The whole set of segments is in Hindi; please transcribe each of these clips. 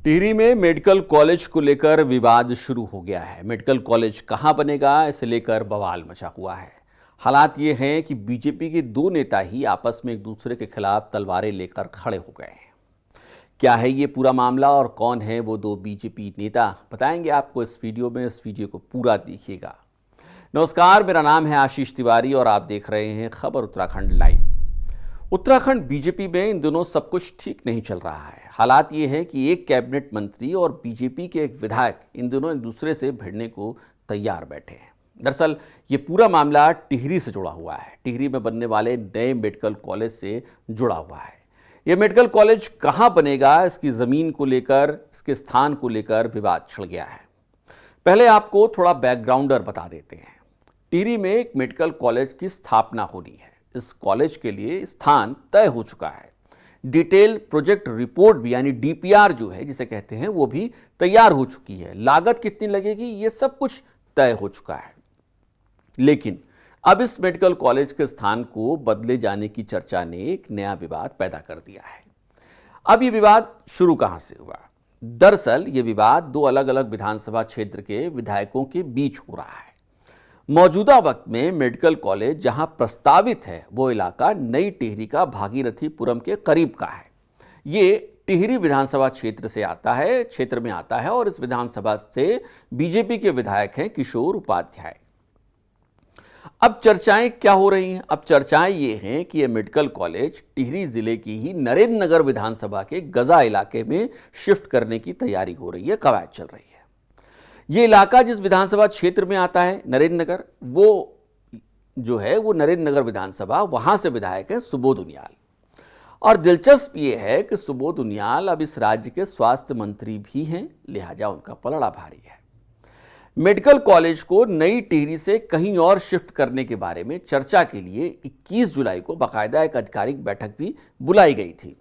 टिहरी में मेडिकल कॉलेज को लेकर विवाद शुरू हो गया है। मेडिकल कॉलेज कहां बनेगा, इसे लेकर बवाल मचा हुआ है। हालात ये हैं कि बीजेपी के दो नेता ही आपस में एक दूसरे के खिलाफ तलवारें लेकर खड़े हो गए हैं। क्या है ये पूरा मामला और कौन है वो दो बीजेपी नेता, बताएंगे आपको इस वीडियो में। इस वीडियो को पूरा देखिएगा। नमस्कार, मेरा नाम है आशीष तिवारी और आप देख रहे हैं खबर उत्तराखंड लाइव। उत्तराखंड बीजेपी में इन दिनों सब कुछ ठीक नहीं चल रहा है। हालात ये है कि एक कैबिनेट मंत्री और बीजेपी के एक विधायक इन दिनों एक दूसरे से भिड़ने को तैयार बैठे हैं। दरअसल ये पूरा मामला टिहरी से जुड़ा हुआ है। टिहरी में बनने वाले नए मेडिकल कॉलेज से जुड़ा हुआ है। ये मेडिकल कॉलेज कहाँ बनेगा, इसकी ज़मीन को लेकर, इसके स्थान को लेकर विवाद छिड़ गया है। पहले आपको थोड़ा बैकग्राउंडर बता देते हैं। टिहरी में एक मेडिकल कॉलेज की स्थापना होनी है। इस कॉलेज के लिए स्थान तय हो चुका है। डिटेल प्रोजेक्ट रिपोर्ट भी यानी डीपीआर जो है जिसे कहते हैं वो भी तैयार हो चुकी है। लागत कितनी लगेगी ये सब कुछ तय हो चुका है। लेकिन अब इस मेडिकल कॉलेज के स्थान को बदले जाने की चर्चा ने एक नया विवाद पैदा कर दिया है। अब ये विवाद शुरू कहां से हुआ? दरअसल ये विवाद दो अलग अलग विधानसभा क्षेत्र के विधायकों के बीच हो रहा है। मौजूदा वक्त में मेडिकल कॉलेज जहां प्रस्तावित है वो इलाका नई टिहरी का भागीरथीपुरम के करीब का है। ये टिहरी विधानसभा क्षेत्र में आता है और इस विधानसभा से बीजेपी के विधायक हैं किशोर उपाध्याय। अब चर्चाएं क्या हो रही हैं? अब चर्चाएं ये हैं कि यह मेडिकल कॉलेज टिहरी जिले की ही नरेंद्र नगर विधानसभा के गजा इलाके में शिफ्ट करने की तैयारी हो रही है, कवायद चल रही है। ये इलाका जिस विधानसभा क्षेत्र में आता है नरेंद्र नगर, वो जो है वो नरेंद्र नगर विधानसभा, वहां से विधायक है सुबोध उनियाल। और दिलचस्प ये है कि सुबोध उनियाल अब इस राज्य के स्वास्थ्य मंत्री भी हैं, लिहाजा उनका पलड़ा भारी है। मेडिकल कॉलेज को नई टिहरी से कहीं और शिफ्ट करने के बारे में चर्चा के लिए 21 जुलाई को बाकायदा एक आधिकारिक बैठक भी बुलाई गई थी।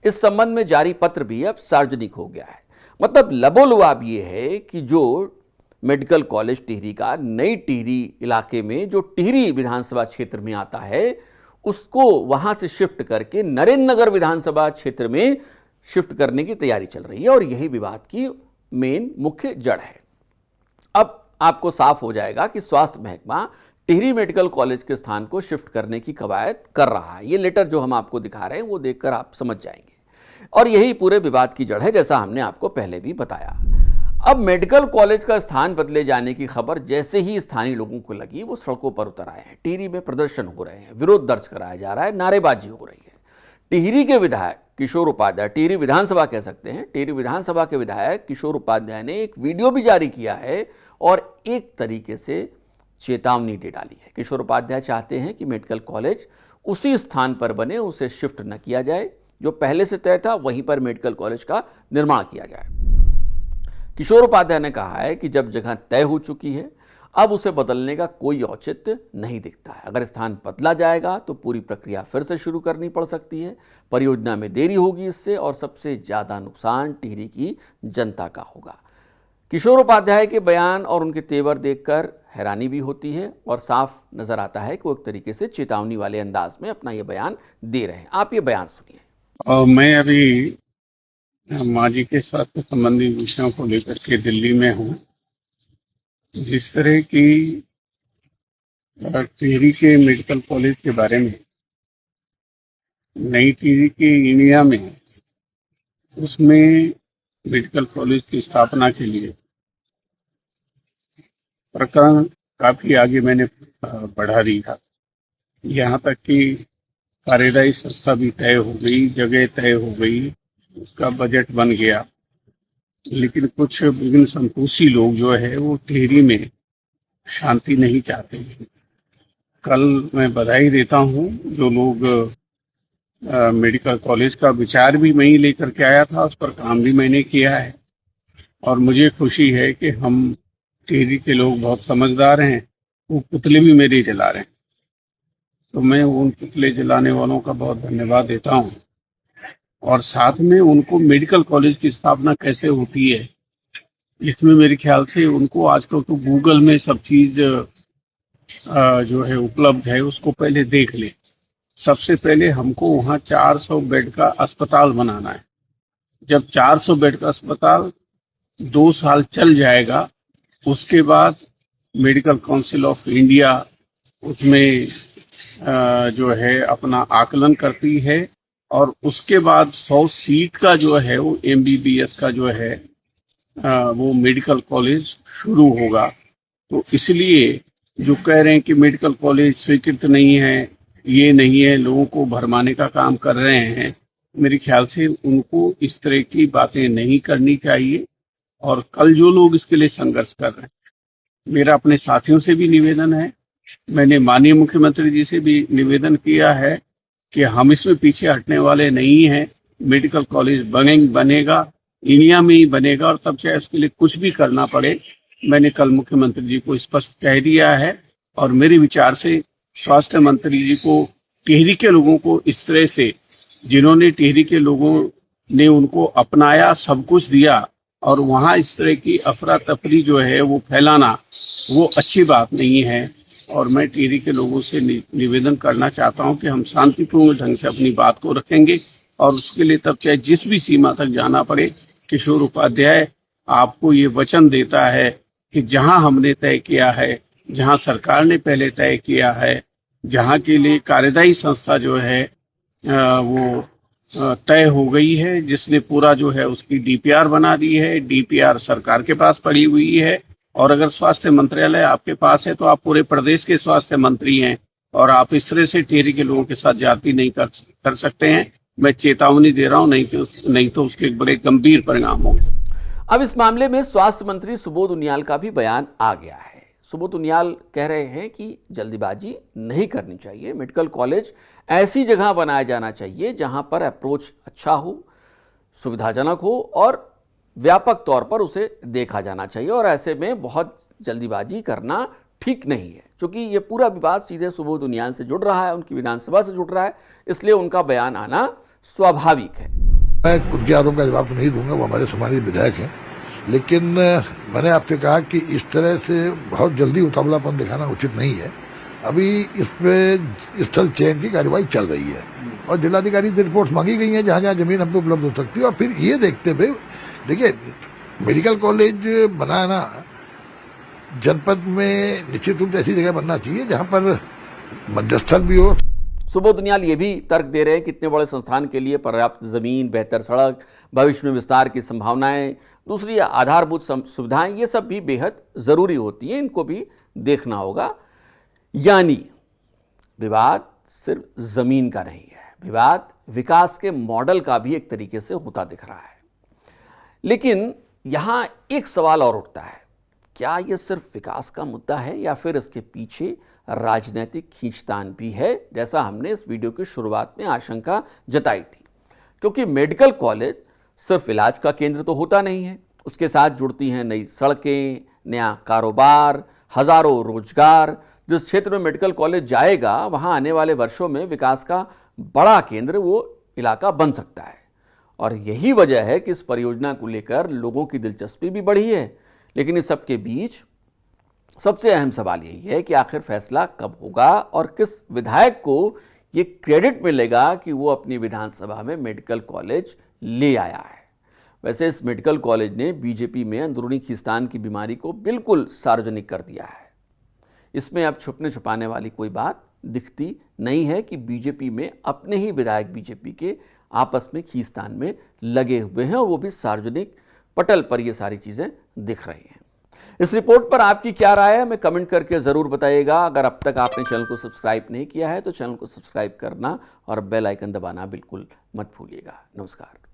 इस संबंध में जारी पत्र भी अब सार्वजनिक हो गया है। मतलब लबोलुआब ये है कि जो मेडिकल कॉलेज टिहरी का नई टिहरी इलाके में जो टिहरी विधानसभा क्षेत्र में आता है उसको वहां से शिफ्ट करके नरेंद्र नगर विधानसभा क्षेत्र में शिफ्ट करने की तैयारी चल रही है और यही विवाद की मुख्य जड़ है। अब आपको साफ हो जाएगा कि स्वास्थ्य महकमा टिहरी मेडिकल कॉलेज के स्थान को शिफ्ट करने की कवायद कर रहा है। ये लेटर जो हम आपको दिखा रहे हैं वो देखकर आप समझ जाएंगे और यही पूरे विवाद की जड़ है, जैसा हमने आपको पहले भी बताया। अब मेडिकल कॉलेज का स्थान बदले जाने की खबर जैसे ही स्थानीय लोगों को लगी वो सड़कों पर उतर आए हैं। टिहरी में प्रदर्शन हो रहे हैं, विरोध दर्ज कराया जा रहा है, नारेबाजी हो रही है। टिहरी के विधायक किशोर उपाध्याय, टिहरी विधानसभा कह सकते हैं, टिहरी विधानसभा के विधायक किशोर उपाध्याय ने एक वीडियो भी जारी किया है और एक तरीके से चेतावनी दे डाली है। किशोर उपाध्याय चाहते हैं कि मेडिकल कॉलेज उसी स्थान पर बने, उसे शिफ्ट न किया जाए। जो पहले से तय था वहीं पर मेडिकल कॉलेज का निर्माण किया जाए। किशोर उपाध्याय ने कहा है कि जब जगह तय हो चुकी है अब उसे बदलने का कोई औचित्य नहीं दिखता है। अगर स्थान बदला जाएगा तो पूरी प्रक्रिया फिर से शुरू करनी पड़ सकती है। परियोजना में देरी होगी इससे और सबसे ज्यादा नुकसान टिहरी की जनता का होगा। किशोर उपाध्याय के बयान और उनके तेवर देखकर हैरानी भी होती है और साफ नजर आता है कि वो एक तरीके से चेतावनी वाले अंदाज में अपना ये बयान दे रहे हैं। आप ये बयान सुनिए। मैं अभी माजी के स्वास्थ्य संबंधी विषयों को लेकर के दिल्ली में हूँ। जिस तरह की टिहरी के मेडिकल कॉलेज के बारे में नई टिहरी के इंडिया में उसमें मेडिकल कॉलेज की स्थापना के लिए प्रकरण काफी आगे मैंने बढ़ा दिया। यहाँ तक कि कार्यदायी संस्था भी तय हो गई, जगह तय हो गई, उसका बजट बन गया। लेकिन कुछ विभिन्न संतोषी लोग जो है वो टिहरी में शांति नहीं चाहते हैं। कल मैं बधाई देता हूँ जो लोग मेडिकल कॉलेज का विचार भी मैं ही लेकर के आया था, उस पर काम भी मैंने किया है और मुझे खुशी है कि हम टिहरी के लोग बहुत समझदार हैं। वो पुतले भी मेरे जला रहे हैं, तो मैं उन पुतले जलाने वालों का बहुत धन्यवाद देता हूँ। और साथ में उनको मेडिकल कॉलेज की स्थापना कैसे होती है इसमें मेरे ख्याल से उनको आजकल तो गूगल में सब चीज जो है उपलब्ध है, उसको पहले देख ले। सबसे पहले हमको वहाँ 400 बेड का अस्पताल बनाना है। जब 400 बेड का अस्पताल 2 साल चल जाएगा, उसके बाद मेडिकल काउंसिल ऑफ इंडिया उसमें जो है अपना आकलन करती है, और उसके बाद 100 सीट का जो है वो एमबीबीएस का जो है वो मेडिकल कॉलेज शुरू होगा। तो इसलिए जो कह रहे हैं कि मेडिकल कॉलेज स्वीकृत नहीं है, ये नहीं है, लोगों को भरमाने का काम कर रहे हैं, मेरे ख्याल से उनको इस तरह की बातें नहीं करनी चाहिए। और कल जो लोग इसके लिए संघर्ष कर रहे हैं, मेरा अपने साथियों से भी निवेदन है, मैंने माननीय मुख्यमंत्री जी से भी निवेदन किया है कि हम इसमें पीछे हटने वाले नहीं हैं। मेडिकल कॉलेज बनेगा, इंडिया में ही बनेगा, और तब चाहे उसके लिए कुछ भी करना पड़े। मैंने कल मुख्यमंत्री जी को स्पष्ट कह दिया है, और मेरे विचार से स्वास्थ्य मंत्री जी को टिहरी के लोगों को इस तरह से, जिन्होंने टिहरी के लोगों ने उनको अपनाया, सब कुछ दिया, और वहां इस तरह की अफरा तफरी जो है वो फैलाना, वो अच्छी बात नहीं है। और मैं टिहरी के लोगों से निवेदन करना चाहता हूं कि हम शांतिपूर्ण ढंग से अपनी बात को रखेंगे, और उसके लिए तब चाहे जिस भी सीमा तक जाना पड़े। किशोर उपाध्याय आपको ये वचन देता है कि जहां हमने तय किया है, जहां सरकार ने पहले तय किया है, जहां के लिए कार्यदायी संस्था जो है वो तय हो गई है, जिसने पूरा जो है उसकी डीपीआर बना दी है, डीपीआर सरकार के पास पड़ी हुई है, और अगर स्वास्थ्य मंत्रालय आपके पास है तो आप पूरे प्रदेश के स्वास्थ्य मंत्री हैं, और आप इस तरह से टिहरी के लोगों के साथ जाति नहीं कर सकते हैं। मैं चेतावनी दे रहा हूं, नहीं तो उसके बड़े गंभीर परिणाम होंगे। अब इस मामले में स्वास्थ्य मंत्री सुबोध उनियाल का भी बयान आ गया है। सुबोध उनियाल कह रहे हैं कि जल्दीबाजी नहीं करनी चाहिए, मेडिकल कॉलेज ऐसी जगह बनाया जाना चाहिए जहां पर अप्रोच अच्छा हो, सुविधाजनक हो, और व्यापक तौर पर उसे देखा जाना चाहिए, और ऐसे में बहुत जल्दीबाजी करना ठीक नहीं है। क्योंकि ये पूरा विवाद सीधे सुबोध उनियाल से जुड़ रहा है, उनकी विधानसभा से जुड़ रहा है, इसलिए उनका बयान आना स्वाभाविक है। मैं उनके आरोप का जवाब तो नहीं दूंगा, वो हमारे सम्मानित विधायक हैं, लेकिन मैंने आपसे कहा कि इस तरह से बहुत जल्दी उतावलापन दिखाना उचित नहीं है। अभी इस पे स्थल चयन की कार्यवाही चल रही है, और जिलाधिकारी से रिपोर्ट्स मांगी गई हैं जहां जहां जमीन हमको उपलब्ध हो सकती है। और फिर ये देखते हुए, देखिए, मेडिकल कॉलेज बनाना जनपद में निश्चित रूप से ऐसी जगह बनना चाहिए जहां पर मध्यस्थल भी हो। सुबोध उनियाल ये भी तर्क दे रहे हैं कि इतने बड़े संस्थान के लिए पर्याप्त जमीन, बेहतर सड़क, भविष्य में विस्तार की संभावनाएं, दूसरी आधारभूत सुविधाएं, ये सब भी बेहद ज़रूरी होती हैं, इनको भी देखना होगा। यानी विवाद सिर्फ ज़मीन का नहीं है, विवाद विकास के मॉडल का भी एक तरीके से होता दिख रहा है। लेकिन यहाँ एक सवाल और उठता है, क्या ये सिर्फ विकास का मुद्दा है या फिर इसके पीछे राजनीतिक खींचतान भी है, जैसा हमने इस वीडियो की शुरुआत में आशंका जताई थी। क्योंकि मेडिकल कॉलेज सिर्फ इलाज का केंद्र तो होता नहीं है, उसके साथ जुड़ती हैं नई सड़कें, नया कारोबार, हजारों रोजगार। जिस क्षेत्र में मेडिकल कॉलेज जाएगा वहां आने वाले वर्षों में विकास का बड़ा केंद्र वो इलाका बन सकता है। और यही वजह है कि इस परियोजना को लेकर लोगों की दिलचस्पी भी बढ़ी है। लेकिन इस सबके बीच सबसे अहम सवाल यही है कि आखिर फैसला कब होगा और किस विधायक को ये क्रेडिट मिलेगा कि वो अपनी विधानसभा में मेडिकल कॉलेज ले आया है। वैसे इस मेडिकल कॉलेज ने बीजेपी में अंदरूनी खींचतान की बीमारी को बिल्कुल सार्वजनिक कर दिया है। इसमें अब छुपने छुपाने वाली कोई बात दिखती नहीं है कि बीजेपी में अपने ही विधायक बीजेपी के आपस में खींचतान में लगे हुए हैं, और वो भी सार्वजनिक पटल पर ये सारी चीज़ें दिख रही हैं। इस रिपोर्ट पर आपकी क्या राय है, हमें कमेंट करके ज़रूर बताइएगा। अगर अब तक आपने चैनल को सब्सक्राइब नहीं किया है तो चैनल को सब्सक्राइब करना और बेल आइकन दबाना बिल्कुल मत भूलिएगा। नमस्कार।